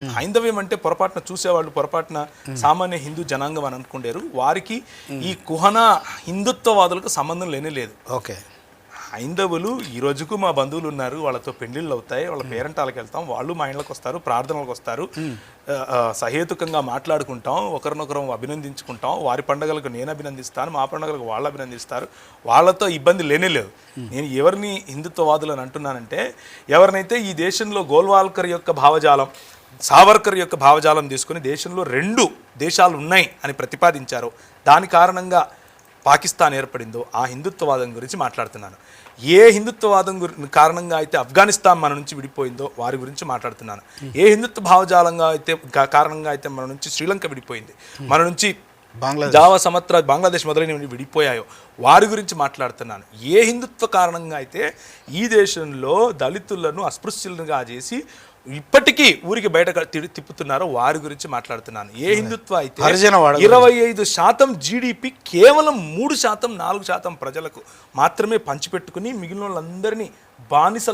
హైందవ్యం అంటే పొరపాటున చూసేవాళ్ళు పొరపాటున సామాన్య హిందూ జనాంగం అని అనుకుంటారు. వారికి ఈ కుహన హిందుత్వవాదులకు సంబంధం లేనే లేదు. ఓకే. హైందవులు ఈ రోజుకు మా బంధువులు ఉన్నారు, వాళ్ళతో పెళ్లిళ్ళు అవుతాయి, వాళ్ళ పేరెంటాలకు వెళ్తాం, వాళ్ళు మా ఇళ్ళకి వస్తారు, ప్రార్థనలకు వస్తారు, సహేతుకంగా మాట్లాడుకుంటాం, ఒకరినొకరం అభినందించుకుంటాం. వారి పండుగలకు నేను అభినందిస్తాను, మా పండుగలకు వాళ్ళు అభినందిస్తారు. వాళ్ళతో ఇబ్బంది లేనే లేదు. నేను ఎవరిని హిందుత్వవాదులు అని అంటున్నానంటే, ఎవరినైతే ఈ దేశంలో గోల్వాల్కర్ యొక్క భావజాలం, సావర్కర్ యొక్క భావజాలం తీసుకుని దేశంలో 2 దేశాలు ఉన్నాయి అని ప్రతిపాదించారో, దాని కారణంగా పాకిస్తాన్ ఏర్పడిందో ఆ హిందుత్వవాదం గురించి మాట్లాడుతున్నాను. ఏ హిందుత్వవాదం కారణంగా అయితే ఆఫ్ఘనిస్తాన్ మన నుంచి విడిపోయిందో వారి గురించి మాట్లాడుతున్నాను. ఏ హిందుత్వ భావజాలంగా అయితే కారణంగా అయితే మన నుంచి శ్రీలంక విడిపోయింది, మన నుంచి జావా, సమత్ర, బంగ్లాదేశ్ మొదలైనవి విడిపోయాయో వారి గురించి మాట్లాడుతున్నాను. ఏ హిందుత్వ కారణంగా అయితే ఈ దేశంలో దళితులను అస్పృశ్యులుగా చేసి ఇప్పటికీ ఊరికి బయట తిప్పుతున్నారో వారి గురించి మాట్లాడుతున్నాను. ఏ హిందుత్వ అయితే 25% జీడిపి కేవలం 3%, 4% ప్రజలకు మాత్రమే పంచిపెట్టుకుని మిగిలిన వాళ్ళందరినీ బానిస